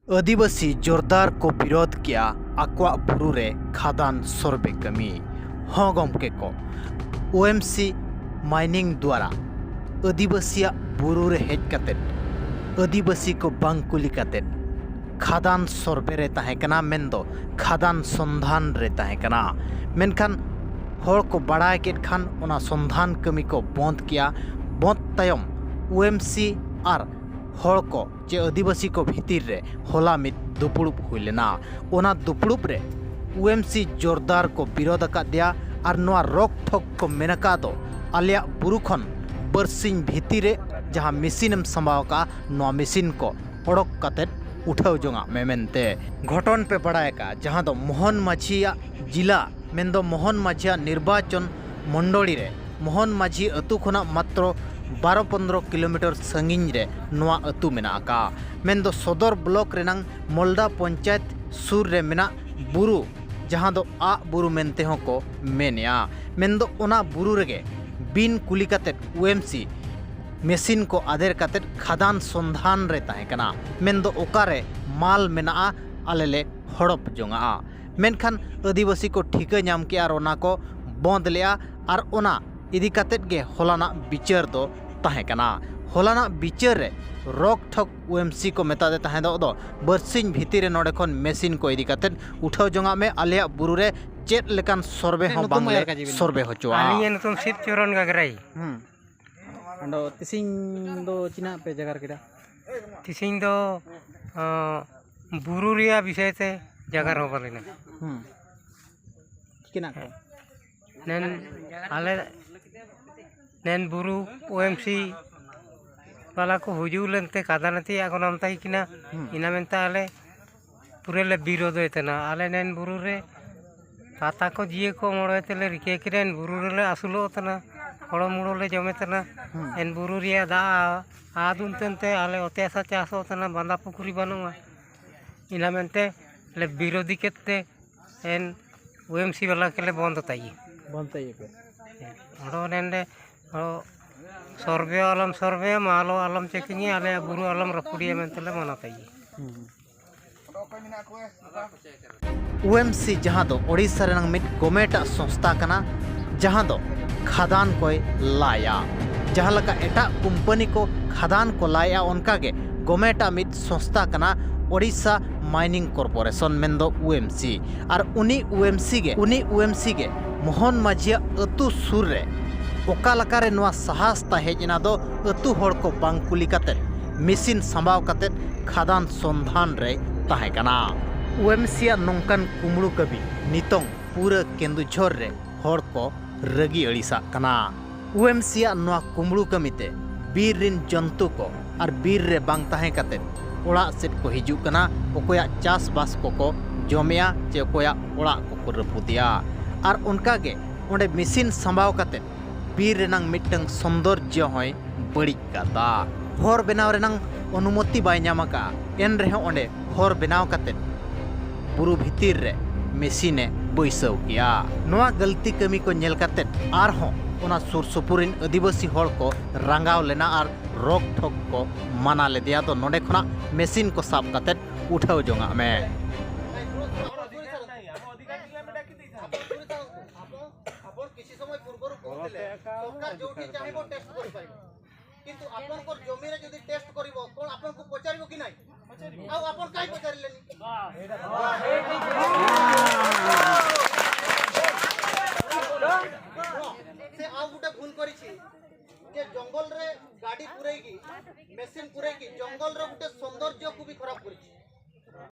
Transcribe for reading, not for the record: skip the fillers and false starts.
आदिवासी जोरदार को विरोध किया आकवा बुरु रे खादान सर्वे कमी हाँ गमके को ओएमसी माइनिंग द्वारा आदिवासिया बुरु रे हेज कतेट आदिवासी को बांग कुली कतेट खादान सर्वे रे ताहे कना मेंदो खादान संधान रे ताहे कना मेनखान हर को बड़ाय केट खान ओना संधान कमी को बंद किया बंद तायम ओएमसी आर हर को जे आदिवासी को भीतर रे होला मिद दुपुड़ुप हुई लेना ओना दुपुड़ुप रे ओएमसी जोरदार को विरोध दिया और नोआ रोक ठोक को मेनका दो आलिया बुरु खन बरसिंग भीतर रे जहाँ मेसिन संभाव का नोआ मेसिन को ओडक कतेट उठाव जोंगा मेमेनते घटन पे बड़ाय का जहाँ दो मोहन माझिया जिला मेंदो मोहन माझिया निर्वाचन मंडली रे मोहन माझी अतु खना मात्र 12-15 किलोमीटर संगिन रे नोआ अतु मेना का मेंदो सदर ब्लॉक रेनांग मोल्डा पंचायत सुर रे मेना बुरु जहाँ दो आ बुरु मेनते हो को मेनिया मेंदो ओना बुरु रेगे बिन कुली कतेट ओएमसी मेसिन को आदेर कतेट खादान संधान रे ताहे कना मेंदो ओकारे माल मेना आलेले हड़प जोंगा मेनखान आदिवासी को ठिका नाम के आर ओना को बंद लिया और ओना इदी कतेट गे होलाना बिचार दो ताहे कना होलाना बिचार रे रोक ठोक ओएमसी को मेता दे ताहे दो बरसिन भीतर रे नोडे खन मेसिन को इदी कतेट उठाव जोंगा में आलिया बुरु रे चेत लेकान सर्वे हो बांगले सर्वे होचुआ आलिया नतुम सिप चोरन गागराई अंडो तिसिंग दो चिना पे जगार केडा तिसिंग दो बुरु रिया विषय ते जगार हो बलेना किना नेन आले नेन बुरु ओएमसी वाला को हुजू लेनते कादानती आगो नामता ही किना इना मेनता आले पूरे ले विरोध होतना आले नेन बुरु रे ताता को जिए को मोड़े तेले रिके किरेन बुरु रे आसुलो तना हड़ो मुड़ो ले जमे तना एन बुरु रिया दा आदुन तनते आले ओतेसा चास होतना बांदा पुकुरी बनुआ इना मेनते ले विरोधी केते एन ओएमसी वाला के ले बंद ताई पे हड़ो नेंडे सर्वे आलम सर्वे मालो आलम चेकिंग आले बुरु आलम रपुड़िया मेनतले मनाताई ओएमसी जहाँ दो ओडिशा रेनांग मिट गवर्नमेंट संस्था कना जहाँ दो खादान कोई लाया जहाँ लगा एटा कंपनी को खादान को लाया उनका के गवर्नमेंट मिट संस्था कना ओडिशा माइनिंग कॉर्पोरेशन मेंदो ओएमसी और उनी ओएमसी के मोहन माझिया अतु सुर रे ओका लकारे नोआ साहस ताहेजना दो अतु हड़ को बांग कुली कतेट मेसिन संभाव कतेट खादान संधान रे ताहे कना ओएमसी नोंकन कुमड़ू कवि नितोंग पूरा केंदुझर रे हड़ को रगी अड़िसा कना ओएमसी नोआ कुमड़ू कमिते बीर रिन जंतु को और बीर रे बांग ताहे कतेट ओड़ा सेट को हिजू कना ओकोया चास बास को जमेया चे ओकोया ओड़ा को रपुदिया और उनका के ओंडे मेसिन संभाव कतेट बीर रेनांग मिटंग सौंदर्य होय बड़ी कादा हर बनाव रेनांग अनुमति बाय नामका एन रहे ओंडे हर बनाव कतेट बुरु भीतर रे मेसिने बैसव किया नोआ गलती कमी को नेल कतेट आर हो ओना सुर सुपुरिन आदिवासी हड़ को रंगाव लेना और रोक ठोक को माना ले दिया तो नोडे खना मेसिन को साफ कतेट उठाव जोंगा में किंतु आपन को जमी रे जदी टेस्ट करिवो कोन आपन को पचारिवो कि नाही आ आपन काई पचारिलेनी से आ गुटे भूल करिछि जे जंगल रे गाड़ी पुरैकी मेसिन पुरैकी जंगल रे गुटे सौंदर्य को भी खराब करिछि